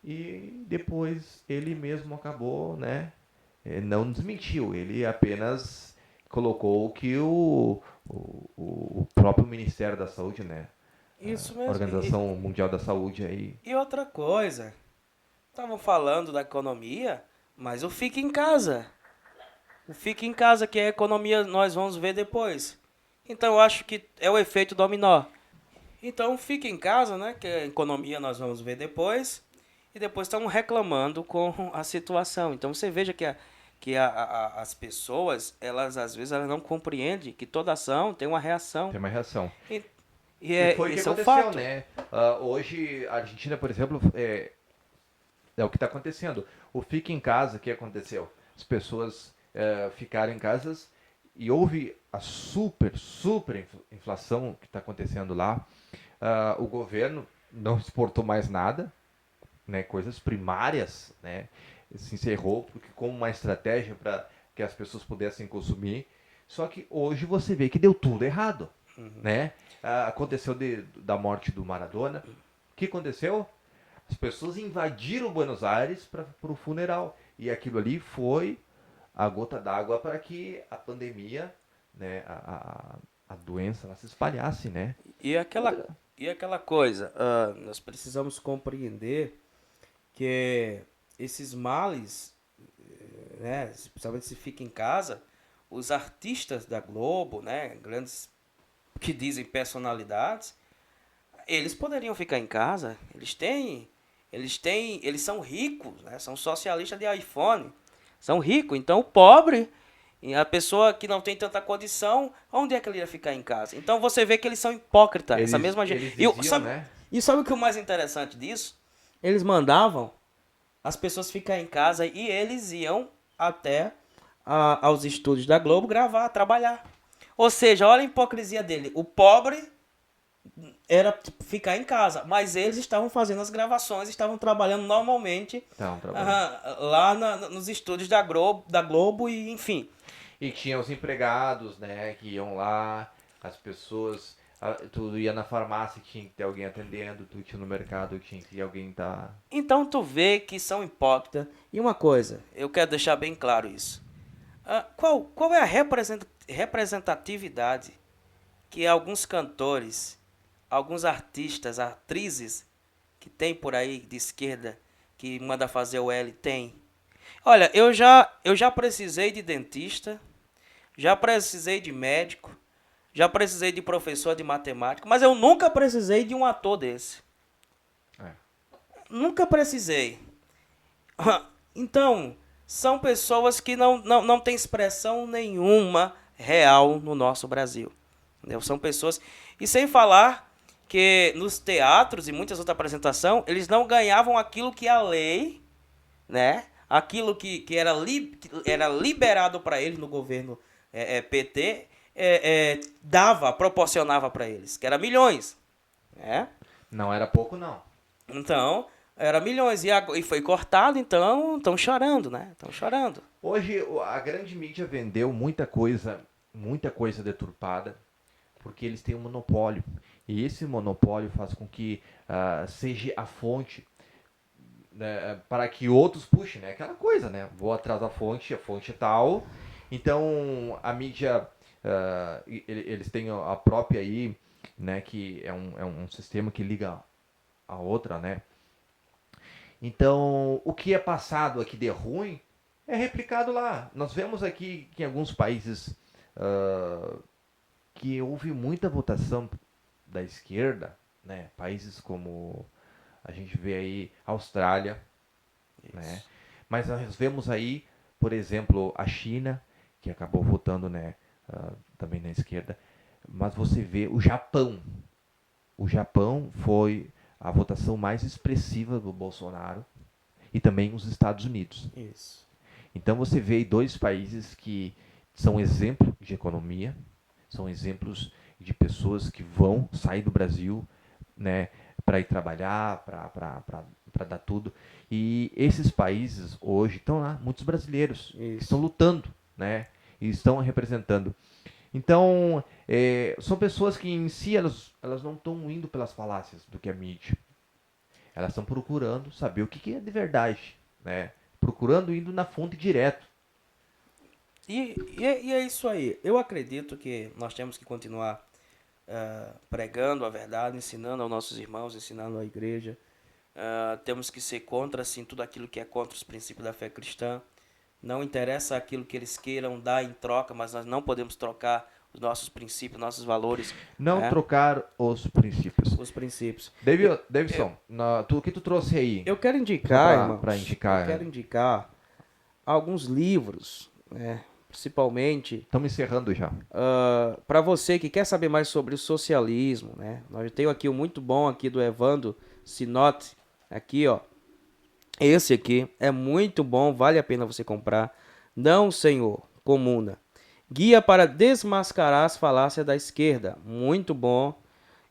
Speaker 1: E depois ele mesmo acabou, né, não desmentiu, ele apenas colocou que o próprio Ministério da Saúde, né,
Speaker 2: Isso
Speaker 1: a
Speaker 2: mesmo.
Speaker 1: Organização Mundial da Saúde aí.
Speaker 2: E outra coisa, estavam falando da economia, mas o fica em casa. O fica em casa, que é a economia, nós vamos ver depois. Então eu acho que é o efeito dominó. Então fica em casa, né? Que a economia nós vamos ver depois. e depois estão reclamando com a situação. Então você veja as pessoas, elas às vezes elas não compreendem que toda ação tem uma reação.
Speaker 1: Tem uma reação.
Speaker 2: E,
Speaker 1: E foi o que
Speaker 2: esse é o
Speaker 1: aconteceu,
Speaker 2: fato.
Speaker 1: né? Hoje, a Argentina, por exemplo, é o que está acontecendo. O fica em casa, o que aconteceu? As pessoas ficaram em casas e houve a super inflação que está acontecendo lá. O governo não exportou mais nada, né? Coisas primárias, né? Se encerrou porque como uma estratégia para que as pessoas pudessem consumir. Só que hoje você vê que deu tudo errado, né? Aconteceu da morte do Maradona. O que aconteceu? As pessoas invadiram Buenos Aires para o funeral. E aquilo ali foi a gota d'água para que a pandemia, né, a doença ela se espalhasse, né?
Speaker 2: E aquela coisa, nós precisamos compreender que esses males, né, principalmente se fica em casa, os artistas da Globo, né, grandes que dizem personalidades, eles poderiam ficar em casa. Eles são ricos, né, são socialistas de iPhone, são ricos. Então o pobre e a pessoa que não tem tanta condição, onde é que ele ia ficar em casa? Então você vê que eles são hipócritas, essa mesma gente.
Speaker 1: Eles diziam, né?
Speaker 2: E sabe o que é o mais interessante disso? Eles mandavam as pessoas ficar em casa e eles iam até aos estúdios da Globo gravar, trabalhar. Ou seja, olha a hipocrisia dele. O pobre era ficar em casa, mas eles estavam fazendo as gravações, estavam trabalhando normalmente
Speaker 1: Estavam trabalhando.
Speaker 2: lá nos estúdios da Globo e enfim.
Speaker 1: E tinha os empregados, né, que iam lá, as pessoas. Tu ia na farmácia, tinha que ter alguém atendendo, tu ia no mercado, tinha que alguém tá.
Speaker 2: Então tu vê que são hipócritas. E uma coisa, eu quero deixar bem claro isso. Qual é a representatividade que alguns cantores, alguns artistas, atrizes que tem por aí de esquerda que manda fazer o L tem? Olha, eu já precisei de dentista, já precisei de médico, já precisei de professor de matemática, mas eu nunca precisei de um ator desse.
Speaker 1: É.
Speaker 2: Nunca precisei. Então, são pessoas que não têm expressão nenhuma real no nosso Brasil. Entendeu? São pessoas. E sem falar que nos teatros e muitas outras apresentações, eles não ganhavam aquilo que a lei, né? Aquilo que era liberado para eles no governo PT, proporcionava para eles, que era milhões. Né?
Speaker 1: Não era pouco, não.
Speaker 2: Então, era milhões. E foi cortado, então estão chorando, né? Estão chorando.
Speaker 1: Hoje a grande mídia vendeu muita coisa deturpada, porque eles têm um monopólio. E esse monopólio faz com que seja a fonte, né, para que outros puxem, né? Aquela coisa, né? Vou atrás da fonte, a fonte é tal. Então a mídia, eles têm a própria aí, né? Que é um sistema que liga a outra, né? Então o que é passado aqui de ruim é replicado lá. Nós vemos aqui que em alguns países que houve muita votação da esquerda, né? Países como a gente vê aí Austrália, né?
Speaker 2: Isso.
Speaker 1: Mas nós vemos aí, por exemplo, a China, que acabou votando, né, também na esquerda. Mas você vê o Japão. O Japão foi a votação mais expressiva do Bolsonaro e também os Estados Unidos.
Speaker 2: Isso.
Speaker 1: Então você vê aí dois países que são exemplo de economia, são exemplos de pessoas que vão sair do Brasil, né, para ir trabalhar, para dar tudo. E esses países hoje estão lá, muitos brasileiros que estão lutando, né, e estão representando. Então, são pessoas que em si elas não estão indo pelas falácias do que é mídia. Elas estão procurando saber o que é de verdade, né? Procurando indo na fonte direto.
Speaker 2: E é isso aí. Eu acredito que nós temos que continuar pregando a verdade, ensinando aos nossos irmãos, ensinando à igreja. Temos que ser contra assim, tudo aquilo que é contra os princípios da fé cristã. Não interessa aquilo que eles queiram dar em troca, mas nós não podemos trocar os nossos princípios, nossos valores.
Speaker 1: Não
Speaker 2: né?
Speaker 1: trocar os princípios.
Speaker 2: Os princípios.
Speaker 1: Davidson, o que tu trouxe aí
Speaker 2: Eu quero indicar,
Speaker 1: para
Speaker 2: irmãos, eu
Speaker 1: indicar?
Speaker 2: quero indicar alguns livros, né? Principalmente
Speaker 1: Estamos encerrando já.
Speaker 2: para você que quer saber mais sobre o socialismo, né? Nós temos aqui um muito bom aqui do Evandro Sinotti, aqui, ó. Esse aqui é muito bom, vale a pena você comprar. Não, senhor, comuna. Guia para desmascarar as falácias da esquerda. Muito bom.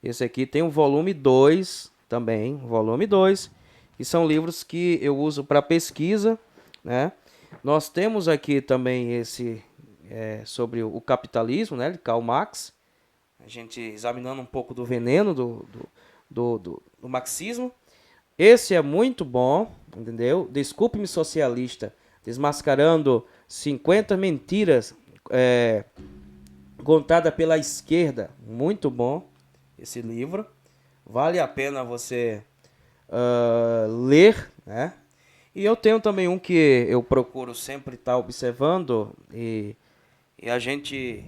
Speaker 2: Esse aqui tem o volume 2 também, volume 2, que são livros que eu uso para pesquisa, né? Nós temos aqui também esse sobre o capitalismo, né, de Karl Marx. A gente examinando um pouco do veneno do marxismo. Esse é muito bom, entendeu? Desculpe-me, socialista, desmascarando 50 mentiras contadas pela esquerda. Muito bom esse livro. Vale a pena você ler, né? E eu tenho também um que eu procuro sempre estar observando e a gente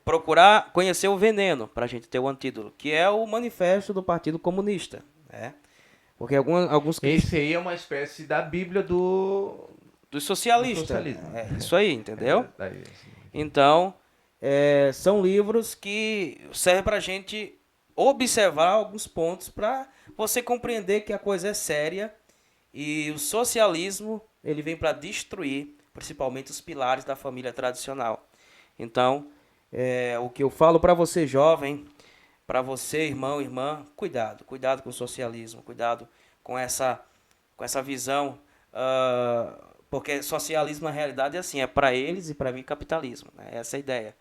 Speaker 2: procurar conhecer o veneno para a gente ter o antídoto, que é o manifesto do Partido Comunista, né? Porque alguns
Speaker 1: Esse aí é uma espécie da Bíblia do
Speaker 2: socialistas,
Speaker 1: socialismo.
Speaker 2: isso aí, entendeu?
Speaker 1: Assim.
Speaker 2: Então, são livros que servem para a gente observar alguns pontos para você compreender que a coisa é séria e o socialismo ele vem para destruir principalmente os pilares da família tradicional. Então, o que eu falo para você jovem, para você irmão, irmã, cuidado com o socialismo, cuidado com essa visão, porque socialismo na realidade é assim, é para eles e para mim capitalismo, né? Essa é a ideia.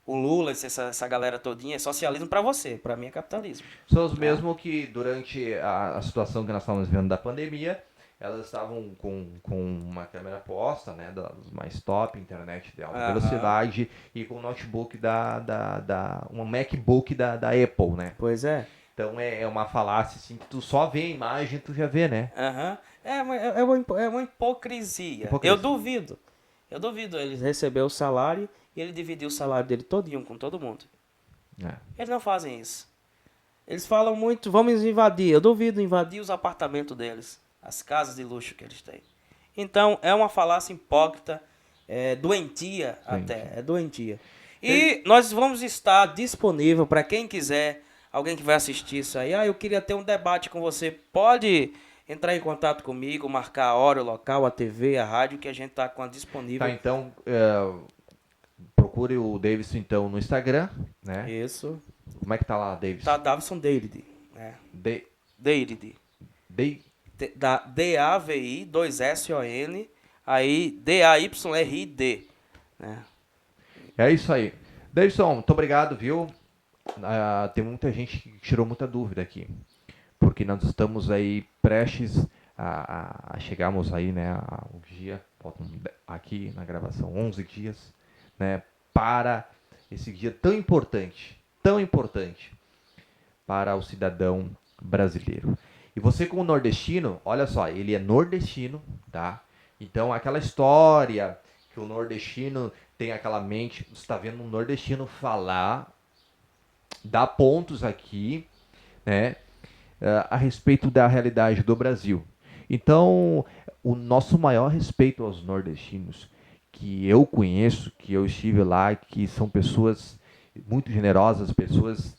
Speaker 2: O Lula, essa galera todinha é socialismo para você, para mim é capitalismo.
Speaker 1: São os mesmos que durante a situação que nós estávamos vivendo da pandemia, elas estavam com uma câmera posta, né, das mais top, internet de alta velocidade e com um notebook um MacBook da Apple, né?
Speaker 2: Pois é.
Speaker 1: Então é uma falácia assim que tu só vê a imagem, tu já vê, né?
Speaker 2: É uma hipocrisia. Eu duvido ele receber o salário e ele dividir o salário dele todinho com todo mundo. Eles não fazem isso. Eles falam muito, vamos invadir. Eu duvido invadir os apartamentos deles, as casas de luxo que eles têm. Então, é uma falácia hipócrita, doentia até, é doentia. E nós vamos estar disponível para quem quiser, alguém que vai assistir isso aí. Eu queria ter um debate com você. Pode entrar em contato comigo, marcar a hora, o local, a TV, a rádio, que a gente está com a disponível.
Speaker 1: Tá, então, procure o Davidson então no Instagram, né?
Speaker 2: Isso.
Speaker 1: Como é que tá lá, Davidson?
Speaker 2: Tá Davidson David, né? David. D-A-V-I, 2-S-O-N, aí D-A-Y-R-I-D, né?
Speaker 1: É isso aí. Davidson, muito obrigado, viu? Tem muita gente que tirou muita dúvida aqui, porque nós estamos aí prestes a chegarmos aí, né, ao dia, faltam aqui na gravação 11 dias, né, para esse dia tão importante para o cidadão brasileiro. E você como nordestino, olha só, ele é nordestino, tá? Então aquela história que o nordestino tem aquela mente, você está vendo um nordestino falar, dá pontos aqui, né, a respeito da realidade do Brasil. Então, o nosso maior respeito aos nordestinos, que eu conheço, que eu estive lá, que são pessoas muito generosas, pessoas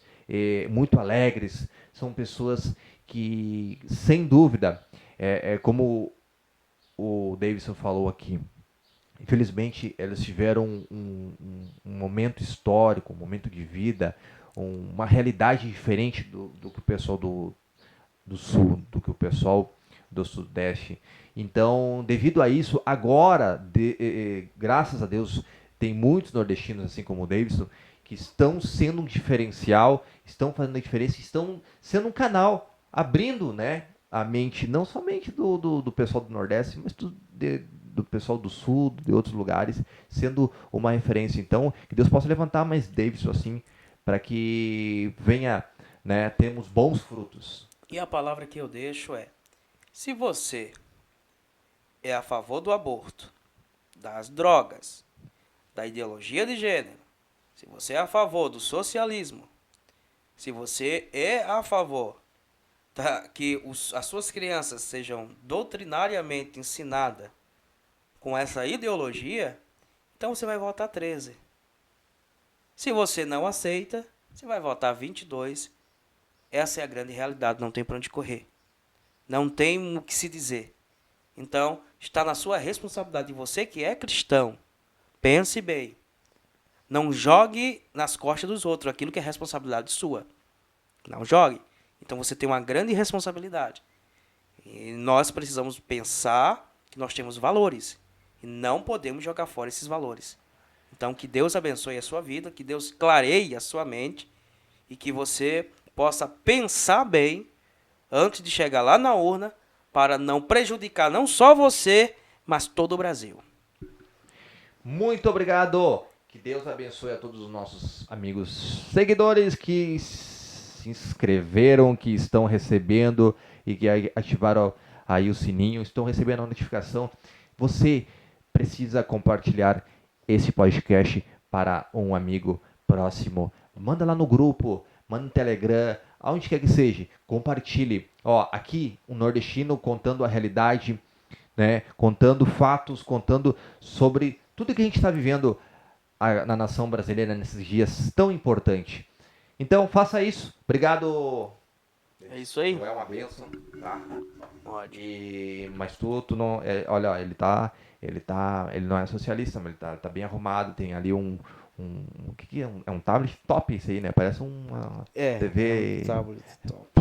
Speaker 1: muito alegres, são pessoas que, sem dúvida, como o Davidson falou aqui, infelizmente eles tiveram um momento histórico, um momento de vida, uma realidade diferente do que o pessoal do sul, do que o pessoal do sudeste. Então, devido a isso, agora, graças a Deus, tem muitos nordestinos, assim como o Davidson, que estão sendo um diferencial, estão fazendo a diferença, estão sendo um canal, abrindo, né, a mente, não somente do pessoal do Nordeste, mas do pessoal do Sul, de outros lugares, sendo uma referência. Então, que Deus possa levantar mais Davidson assim, para que venha, né, termos bons frutos.
Speaker 2: E a palavra que eu deixo é: se você é a favor do aborto, das drogas, da ideologia de gênero, Se você é a favor do socialismo, se você é a favor que as suas crianças sejam doutrinariamente ensinadas com essa ideologia, então você vai votar 13. Se você não aceita, você vai votar 22. Essa é a grande realidade, não tem para onde correr. Não tem o que se dizer. Então, está na sua responsabilidade, você que é cristão, pense bem. Não jogue nas costas dos outros aquilo que é responsabilidade sua. Não jogue. Então você tem uma grande responsabilidade. E nós precisamos pensar que nós temos valores. E não podemos jogar fora esses valores. Então que Deus abençoe a sua vida, que Deus clareie a sua mente e que você possa pensar bem antes de chegar lá na urna para não prejudicar não só você, mas todo o Brasil.
Speaker 1: Muito obrigado. Que Deus abençoe a todos os nossos amigos seguidores que se inscreveram, que estão recebendo e que ativaram aí o sininho, estão recebendo a notificação. Você precisa compartilhar esse podcast para um amigo próximo. Manda lá no grupo, manda no Telegram, aonde quer que seja. Compartilhe. Ó, aqui um nordestino contando a realidade, né? Contando fatos, contando sobre tudo que a gente está vivendo na nação brasileira nesses dias tão importantes. Então, faça isso. Obrigado.
Speaker 2: É isso aí.
Speaker 1: Tu é uma bênção, tá?
Speaker 2: Ótimo.
Speaker 1: Mas tu não, olha, ele não é socialista, mas ele tá bem arrumado, tem ali o que é? É um tablet top isso aí, né? Parece uma TV.
Speaker 2: É um tablet top.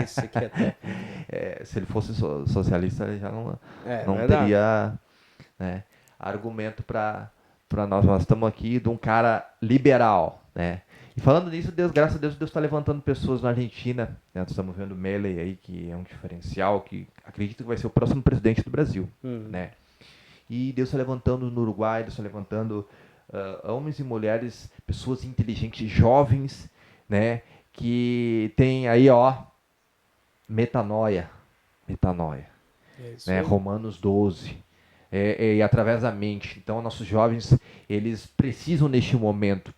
Speaker 2: Isso aqui é top.
Speaker 1: Se ele fosse socialista, ele já não
Speaker 2: verdade.
Speaker 1: teria, né, argumento para nós. Nós estamos aqui de um cara liberal, né? E falando nisso, graças a Deus está levantando pessoas na Argentina, né? Nós estamos vendo o Milei aí, que é um diferencial, que acredito que vai ser o próximo presidente do Brasil, né? E Deus está levantando no Uruguai, Deus está levantando homens e mulheres, pessoas inteligentes, jovens, né? Que tem aí, ó, metanoia, né? Romanos 12. E através da mente. Então, nossos jovens, eles precisam nesse momento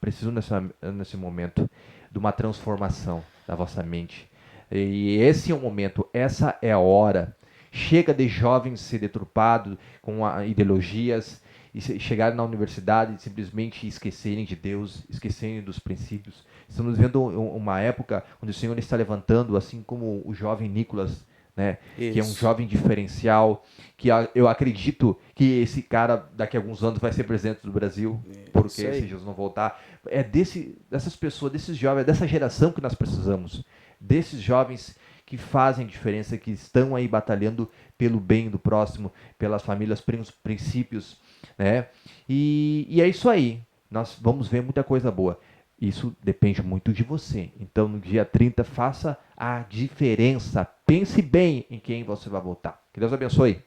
Speaker 1: de uma transformação da vossa mente. E esse é o momento, essa é a hora. Chega de jovens ser deturpados com ideologias e chegarem na universidade e simplesmente esquecerem de Deus, esquecerem dos princípios. Estamos vivendo uma época onde o Senhor está levantando, assim como o jovem Nicolas, né, que é um jovem diferencial, que eu acredito que esse cara daqui a alguns anos vai ser presidente do Brasil, porque se Jesus não voltar. É dessas pessoas, desses jovens, dessa geração que nós precisamos, desses jovens que fazem diferença, que estão aí batalhando pelo bem do próximo, pelas famílias, pelos princípios, né? E é isso aí. Nós vamos ver muita coisa boa. Isso depende muito de você. Então, no dia 30, faça a diferença. Pense bem em quem você vai votar. Que Deus abençoe.